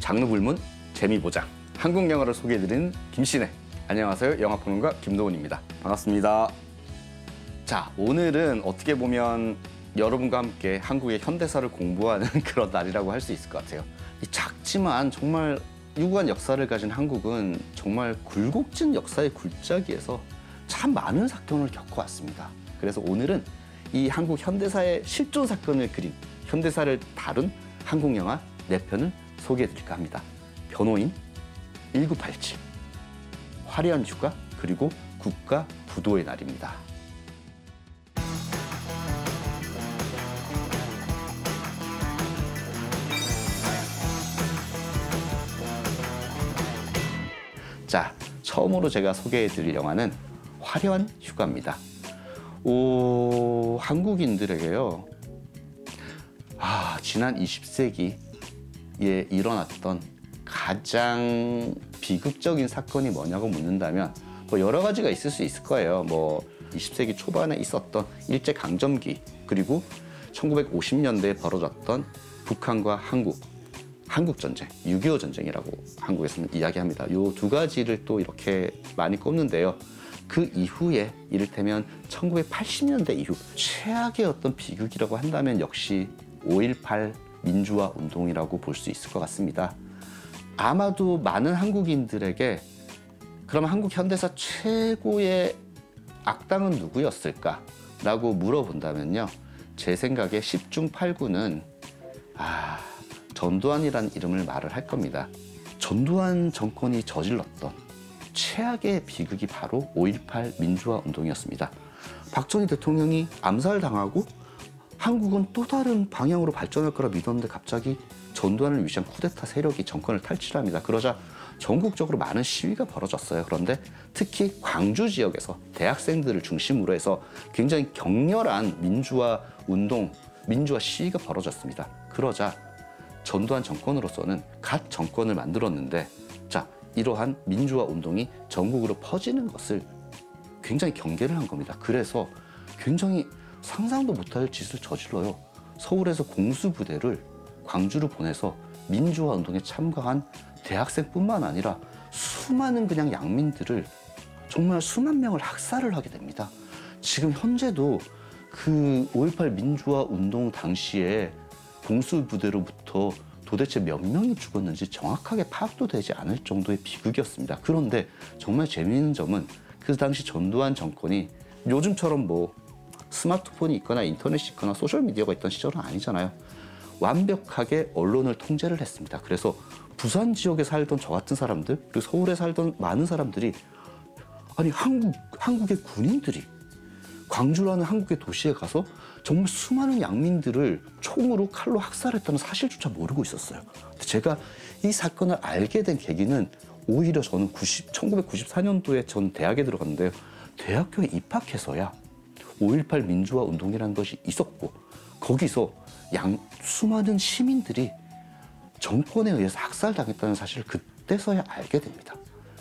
장르 불문, 재미 보장. 한국 영화를 소개해드리는 김씨네. 안녕하세요. 영화평론가 김도훈입니다. 반갑습니다. 자, 오늘은 어떻게 보면 여러분과 함께 한국의 현대사를 공부하는 그런 날이라고 할 수 있을 것 같아요. 이 작지만 정말 유구한 역사를 가진 한국은 정말 굴곡진 역사의 굴착기에서 참 많은 사건을 겪어왔습니다. 그래서 오늘은 이 한국 현대사의 실존 사건을 그린 현대사를 다룬 한국 영화 4편을 소개해드릴까 합니다. 변호인, 1987, 화려한 휴가, 그리고 국가 부도의 날입니다. 자, 처음으로 제가 소개해드릴 영화는 화려한 휴가입니다. 한국인들에게요, 지난 20세기에 일어났던 가장 비극적인 사건이 뭐냐고 묻는다면 뭐 여러 가지가 있을 수 있을 거예요. 뭐 20세기 초반에 있었던 일제강점기, 그리고 1950년대에 벌어졌던 북한과 한국 전쟁, 6.25 전쟁이라고 한국에서는 이야기합니다. 이 두 가지를 또 이렇게 많이 꼽는데요. 그 이후에 이를테면 1980년대 이후 최악의 어떤 비극이라고 한다면 역시 5.18 민주화 운동이라고 볼 수 있을 것 같습니다. 아마도 많은 한국인들에게 그럼 한국 현대사 최고의 악당은 누구였을까라고 물어본다면요, 제 생각에 10중 8구는 전두환이라는 이름을 말을 할 겁니다. 전두환 정권이 저질렀던 최악의 비극이 바로 5.18 민주화 운동이었습니다. 박정희 대통령이 암살당하고 한국은 또 다른 방향으로 발전할 거라 믿었는데 갑자기 전두환을 위시한 쿠데타 세력이 정권을 탈취합니다. 그러자 전국적으로 많은 시위가 벌어졌어요. 그런데 특히 광주 지역에서 대학생들을 중심으로 해서 굉장히 격렬한 민주화 운동, 민주화 시위가 벌어졌습니다. 그러자 전두환 정권으로서는 갓 정권을 만들었는데, 자, 이러한 민주화 운동이 전국으로 퍼지는 것을 굉장히 경계를 한 겁니다. 그래서 굉장히 상상도 못할 짓을 저질러요. 서울에서 공수부대를 광주로 보내서 민주화 운동에 참가한 대학생뿐만 아니라 수많은 그냥 양민들을, 정말 수만 명을 학살을 하게 됩니다. 지금 현재도 그 5.18 민주화 운동 당시에 공수부대로부터 도대체 몇 명이 죽었는지 정확하게 파악도 되지 않을 정도의 비극이었습니다. 그런데 정말 재미있는 점은 그 당시 전두환 정권이 요즘처럼 뭐 스마트폰이 있거나 인터넷이 있거나 소셜미디어가 있던 시절은 아니잖아요. 완벽하게 언론을 통제를 했습니다. 그래서 부산 지역에 살던 저 같은 사람들, 그리고 서울에 살던 많은 사람들이, 아니 한국의 군인들이 광주라는 한국의 도시에 가서 정말 수많은 양민들을 총으로 칼로 학살했다는 사실조차 모르고 있었어요. 제가 이 사건을 알게 된 계기는 오히려 저는 1994년도에 전 대학에 들어갔는데요. 대학교에 입학해서야 5.18 민주화 운동이라는 것이 있었고, 거기서 수많은 시민들이 정권에 의해서 학살당했다는 사실을 그때서야 알게 됩니다.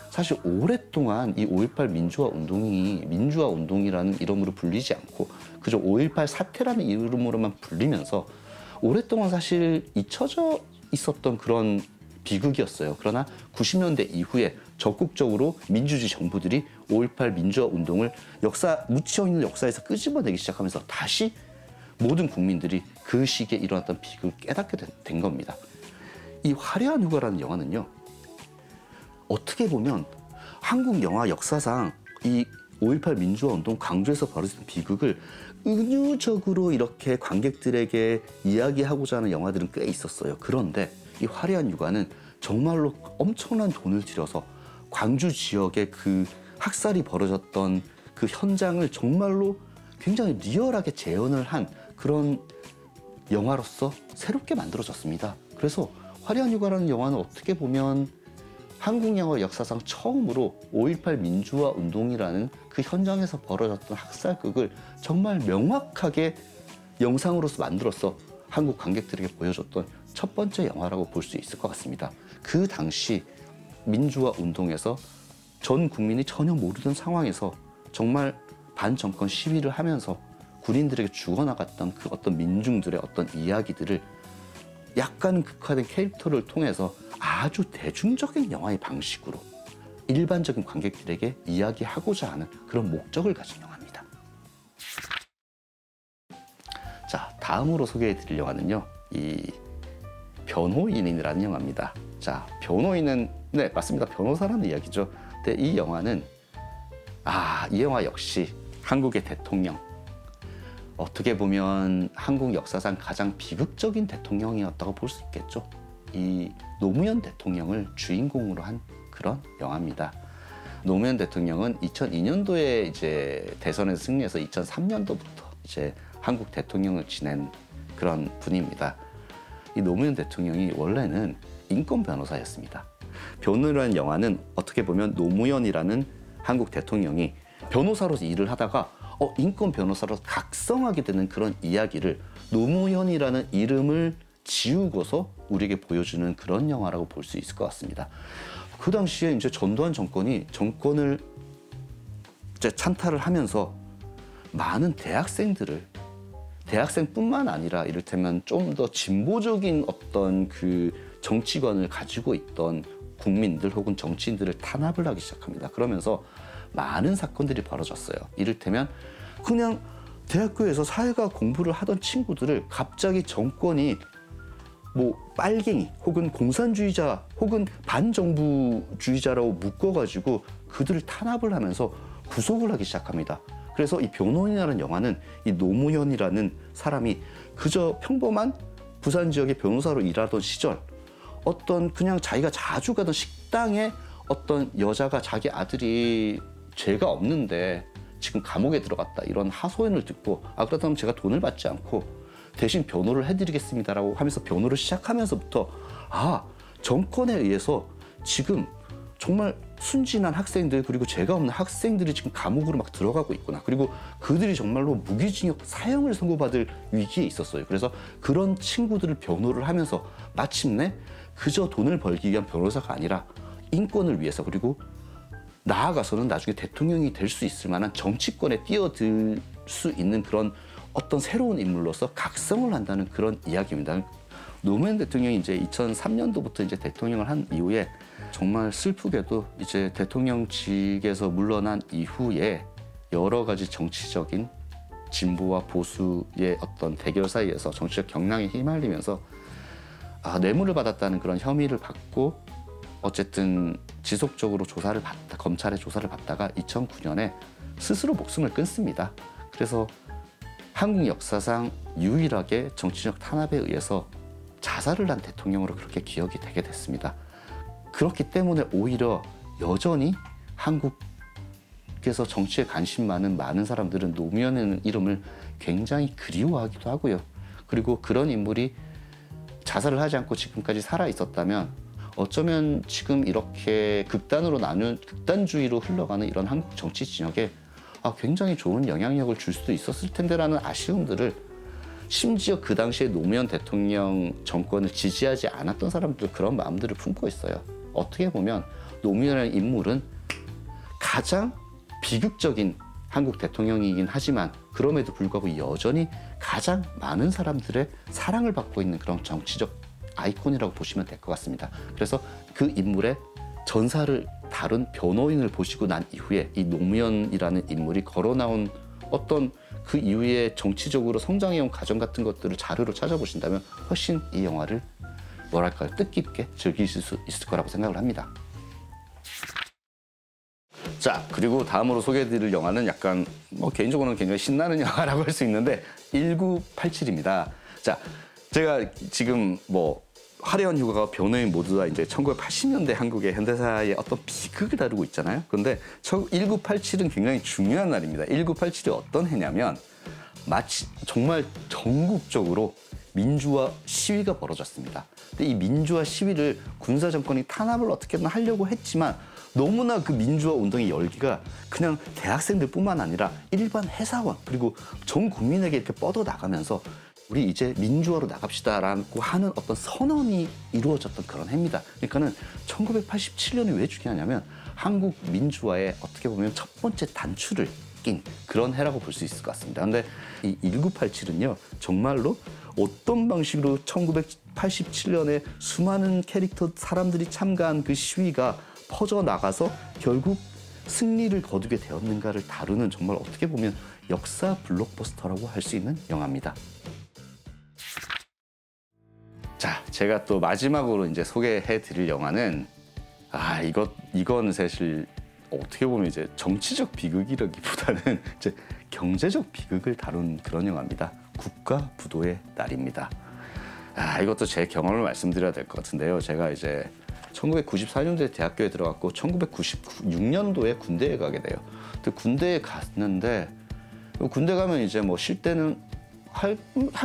사실 오랫동안 이 5.18 민주화 운동이 민주화 운동이라는 이름으로 불리지 않고 그저 5.18 사태라는 이름으로만 불리면서 오랫동안 사실 잊혀져 있었던 그런 비극이었어요. 그러나 90년대 이후에 적극적으로 민주주의 정부들이 5.18 민주화 운동을 묻혀있는 역사에서 끄집어내기 시작하면서 다시 모든 국민들이 그 시기에 일어났던 비극을 깨닫게 된 겁니다. 이 화려한 휴가라는 영화는요, 어떻게 보면 한국 영화 역사상 이 5.18 민주화 운동 광주에서 벌어진 비극을 은유적으로 이렇게 관객들에게 이야기하고자 하는 영화들은 꽤 있었어요. 그런데 이 화려한 휴가는 정말로 엄청난 돈을 들여서 광주 지역의 그 학살이 벌어졌던 그 현장을 정말로 굉장히 리얼하게 재현을 한 그런 영화로서 새롭게 만들어졌습니다. 그래서 화려한 휴가라는 영화는 어떻게 보면 한국 영화 역사상 처음으로 5.18 민주화 운동이라는 그 현장에서 벌어졌던 학살극을 정말 명확하게 영상으로서 만들어서 한국 관객들에게 보여줬던 첫 번째 영화라고 볼 수 있을 것 같습니다. 그 당시 민주화 운동에서 전 국민이 전혀 모르던 상황에서 정말 반정권 시위를 하면서 군인들에게 죽어나갔던 그 어떤 민중들의 어떤 이야기들을 약간 극화된 캐릭터를 통해서 아주 대중적인 영화의 방식으로 일반적인 관객들에게 이야기하고자 하는 그런 목적을 가진 영화입니다. 자, 다음으로 소개해드릴 영화는요, 이 변호인이라는 영화입니다. 자, 변호인은 네, 맞습니다. 변호사라는 이야기죠. 근데 이 영화는 이 영화 역시 한국의 대통령, 어떻게 보면 한국 역사상 가장 비극적인 대통령이었다고 볼 수 있겠죠. 이 노무현 대통령을 주인공으로 한 그런 영화입니다. 노무현 대통령은 2002년도에 이제 대선에서 승리해서 2003년도부터 이제 한국 대통령을 지낸 그런 분입니다. 이 노무현 대통령이 원래는 인권 변호사였습니다. 변호라는 영화는 어떻게 보면 노무현이라는 한국 대통령이 변호사로서 일을 하다가 인권 변호사로 각성하게 되는 그런 이야기를 노무현이라는 이름을 지우고서 우리에게 보여주는 그런 영화라고 볼 수 있을 것 같습니다. 그 당시에 이제 전두환 정권이 정권을 이제 찬탈을 하면서 많은 대학생뿐만 아니라 이를테면 좀 더 진보적인 어떤 그 정치관을 가지고 있던 국민들 혹은 정치인들을 탄압을 하기 시작합니다. 그러면서 많은 사건들이 벌어졌어요. 이를테면 그냥 대학교에서 사회과 공부를 하던 친구들을 갑자기 정권이 뭐 빨갱이 혹은 공산주의자 혹은 반정부주의자라고 묶어가지고 그들을 탄압을 하면서 구속을 하기 시작합니다. 그래서 이 변호인이라는 영화는 이 노무현이라는 사람이 그저 평범한 부산 지역의 변호사로 일하던 시절, 어떤 그냥 자기가 자주 가던 식당에 어떤 여자가 자기 아들이 죄가 없는데 지금 감옥에 들어갔다, 이런 하소연을 듣고 그렇다면 제가 돈을 받지 않고 대신 변호를 해드리겠습니다라고 하면서 변호를 시작하면서부터 정권에 의해서 지금 정말 순진한 학생들, 그리고 죄가 없는 학생들이 지금 감옥으로 막 들어가고 있구나. 그리고 그들이 정말로 무기징역 사형을 선고받을 위기에 있었어요. 그래서 그런 친구들을 변호를 하면서 마침내 그저 돈을 벌기 위한 변호사가 아니라 인권을 위해서, 그리고 나아가서는 나중에 대통령이 될 수 있을 만한 정치권에 뛰어들 수 있는 그런 어떤 새로운 인물로서 각성을 한다는 그런 이야기입니다. 노무현 대통령이 이제 2003년도부터 이제 대통령을 한 이후에 정말 슬프게도 이제 대통령직에서 물러난 이후에 여러 가지 정치적인 진보와 보수의 어떤 대결 사이에서 정치적 경랑에 휘말리면서 뇌물을 받았다는 그런 혐의를 받고 어쨌든 지속적으로 검찰의 조사를 받다가 2009년에 스스로 목숨을 끊습니다. 그래서 한국 역사상 유일하게 정치적 탄압에 의해서 자살을 한 대통령으로 그렇게 기억이 되게 됐습니다. 그렇기 때문에 오히려 여전히 한국에서 정치에 관심 많은 사람들은 노무현의 이름을 굉장히 그리워하기도 하고요. 그리고 그런 인물이 자살을 하지 않고 지금까지 살아 있었다면 어쩌면 지금 이렇게 극단주의로 흘러가는 이런 한국 정치 진영에 굉장히 좋은 영향력을 줄 수도 있었을 텐데라는 아쉬움들을, 심지어 그 당시에 노무현 대통령 정권을 지지하지 않았던 사람들 그런 마음들을 품고 있어요. 어떻게 보면 노무현이라는 인물은 가장 비극적인 한국 대통령이긴 하지만 그럼에도 불구하고 여전히 가장 많은 사람들의 사랑을 받고 있는 그런 정치적 아이콘이라고 보시면 될 것 같습니다. 그래서 그 인물의 전사를 다룬 변호인을 보시고 난 이후에 이 노무현이라는 인물이 걸어나온 어떤 그 이후에 정치적으로 성장해온 과정 같은 것들을 자료로 찾아보신다면 훨씬 이 영화를 뜻깊게 즐기실 수 있을 거라고 생각을 합니다. 자, 그리고 다음으로 소개해드릴 영화는 약간 개인적으로는 굉장히 신나는 영화라고 할 수 있는데 1987입니다. 자, 제가 지금 화려한 휴가가 변호인 모두 다 이제 1980년대 한국의 현대사의 어떤 비극을 다루고 있잖아요. 그런데 1987은 굉장히 중요한 날입니다. 1987이 어떤 해냐면 마치 정말 전국적으로 민주화 시위가 벌어졌습니다. 근데 이 민주화 시위를 군사 정권이 탄압을 어떻게든 하려고 했지만 너무나 그 민주화 운동의 열기가 그냥 대학생들뿐만 아니라 일반 회사원 그리고 전 국민에게 이렇게 뻗어나가면서 우리 이제 민주화로 나갑시다라고 하는 어떤 선언이 이루어졌던 그런 해입니다. 그러니까는 1987년이 왜 중요하냐면 한국 민주화의 어떻게 보면 첫 번째 단추를 낀 그런 해라고 볼 수 있을 것 같습니다. 근데 이 1987은요, 정말로 어떤 방식으로 1987년에 수많은 캐릭터 사람들이 참가한 그 시위가 퍼져나가서 결국 승리를 거두게 되었는가를 다루는 정말 어떻게 보면 역사 블록버스터라고 할 수 있는 영화입니다. 자, 제가 또 마지막으로 이제 소개해 드릴 영화는 이거는 사실 어떻게 보면 이제 정치적 비극이라기보다는 이제 경제적 비극을 다룬 그런 영화입니다. 국가 부도의 날입니다. 이것도 제 경험을 말씀드려야 될 것 같은데요. 제가 이제 1994년도에 대학교에 들어갔고 1996년도에 군대에 가게 돼요. 근데 군대에 갔는데 군대 가면 이제 뭐 쉴 때는 할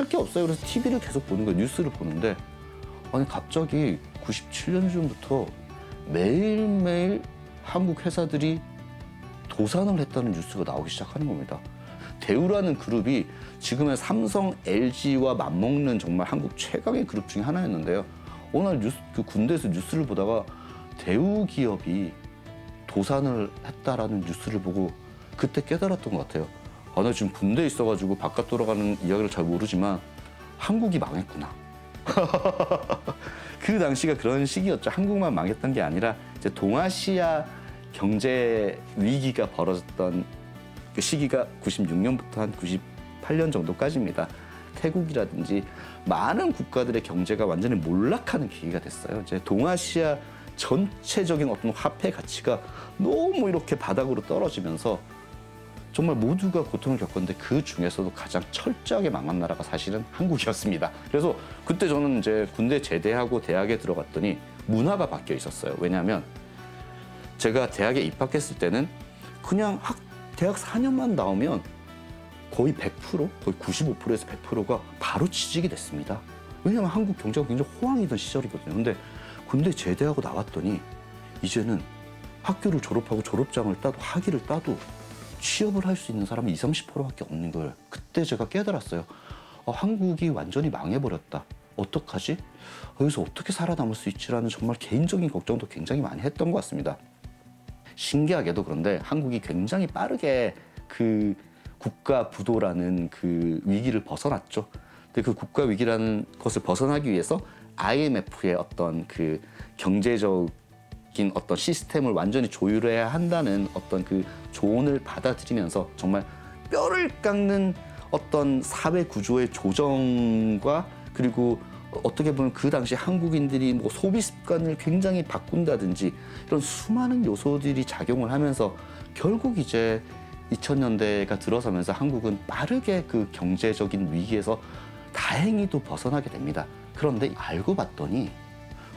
게 없어요. 그래서 TV를 계속 보는 거예요. 뉴스를 보는데 갑자기 97년쯤부터 매일매일 한국 회사들이 도산을 했다는 뉴스가 나오기 시작하는 겁니다. 대우라는 그룹이 지금의 삼성, LG와 맞먹는 정말 한국 최강의 그룹 중에 하나였는데요. 어느 날 그 군대에서 뉴스를 보다가 대우 기업이 도산을 했다라는 뉴스를 보고 그때 깨달았던 것 같아요. 나 지금 군대에 있어가지고 바깥 돌아가는 이야기를 잘 모르지만 한국이 망했구나. 그 당시가 그런 시기였죠. 한국만 망했던 게 아니라 이제 동아시아 경제 위기가 벌어졌던 그 시기가 96년부터 한 98년 정도까지입니다. 태국이라든지 많은 국가들의 경제가 완전히 몰락하는 계기가 됐어요. 이제 동아시아 전체적인 어떤 화폐 가치가 너무 이렇게 바닥으로 떨어지면서 정말 모두가 고통을 겪었는데 그 중에서도 가장 철저하게 망한 나라가 사실은 한국이었습니다. 그래서 그때 저는 이제 군대 제대하고 대학에 들어갔더니 문화가 바뀌어 있었어요. 왜냐하면 제가 대학에 입학했을 때는 그냥 대학 4년만 나오면 거의 100%, 거의 95%에서 100%가 바로 취직이 됐습니다. 왜냐하면 한국 경제가 굉장히 호황이던 시절이거든요. 근데 군대 제대하고 나왔더니 이제는 학교를 졸업하고 졸업장을 따도 학위를 따도 취업을 할 수 있는 사람이 20-30%밖에 없는 걸 그때 제가 깨달았어요. 한국이 완전히 망해버렸다. 어떡하지? 여기서 어떻게 살아남을 수 있지라는 정말 개인적인 걱정도 굉장히 많이 했던 것 같습니다. 신기하게도 그런데 한국이 굉장히 빠르게 그 국가 부도라는 그 위기를 벗어났죠. 근데 그 국가 위기라는 것을 벗어나기 위해서 IMF의 어떤 그 경제적인 어떤 시스템을 완전히 조율해야 한다는 어떤 그 조언을 받아들이면서 정말 뼈를 깎는 어떤 사회 구조의 조정과 그리고 어떻게 보면 그 당시 한국인들이 뭐 소비 습관을 굉장히 바꾼다든지 이런 수많은 요소들이 작용을 하면서 결국 이제 2000년대가 들어서면서 한국은 빠르게 그 경제적인 위기에서 다행히도 벗어나게 됩니다. 그런데 알고 봤더니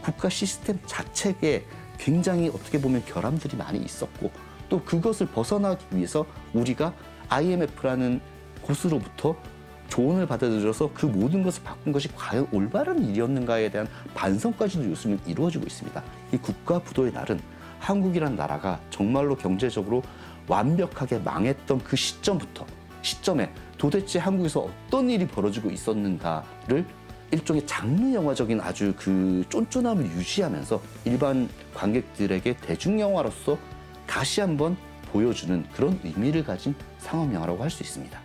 국가 시스템 자체에 굉장히 어떻게 보면 결함들이 많이 있었고 또 그것을 벗어나기 위해서 우리가 IMF라는 곳으로부터 조언을 받아들여서 그 모든 것을 바꾼 것이 과연 올바른 일이었는가에 대한 반성까지도 요즘은 이루어지고 있습니다. 이 국가 부도의 날은 한국이란 나라가 정말로 경제적으로 완벽하게 망했던 그 시점에 도대체 한국에서 어떤 일이 벌어지고 있었는가를 일종의 장르 영화적인 아주 그 쫀쫀함을 유지하면서 일반 관객들에게 대중 영화로서 다시 한번 보여주는 그런 의미를 가진 상업 영화라고 할 수 있습니다.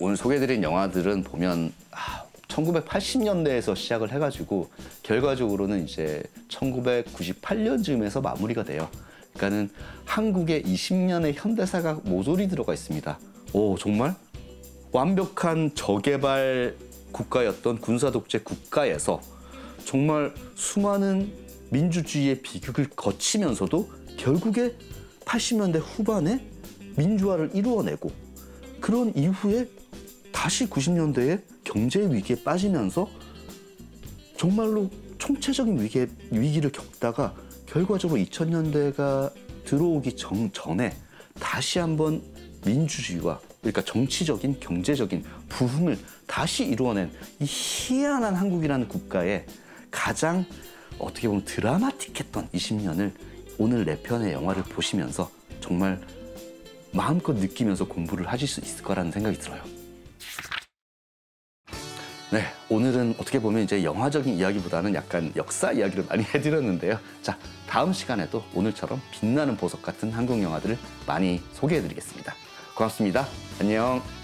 오늘 소개해드린 영화들은 보면 1980년대에서 시작을 해가지고 결과적으로는 이제 1998년쯤에서 마무리가 돼요. 그러니까는 한국의 20년의 현대사가 모조리 들어가 있습니다. 정말 완벽한 저개발 국가였던 군사독재 국가에서 정말 수많은 민주주의의 비극을 거치면서도 결국에 80년대 후반에 민주화를 이루어내고 그런 이후에 다시 90년대에 경제 위기에 빠지면서 정말로 총체적인 위기를 겪다가 결과적으로 2000년대가 들어오기 전에 다시 한번 민주주의와 그러니까 정치적인 경제적인 부흥을 다시 이루어낸 이 희한한 한국이라는 국가의 가장 어떻게 보면 드라마틱했던 20년을 오늘 4편의 영화를 보시면서 정말 마음껏 느끼면서 공부를 하실 수 있을 거라는 생각이 들어요. 네, 오늘은 어떻게 보면 이제 영화적인 이야기보다는 약간 역사 이야기를 많이 해드렸는데요. 자, 다음 시간에도 오늘처럼 빛나는 보석 같은 한국 영화들을 많이 소개해드리겠습니다. 고맙습니다. 안녕.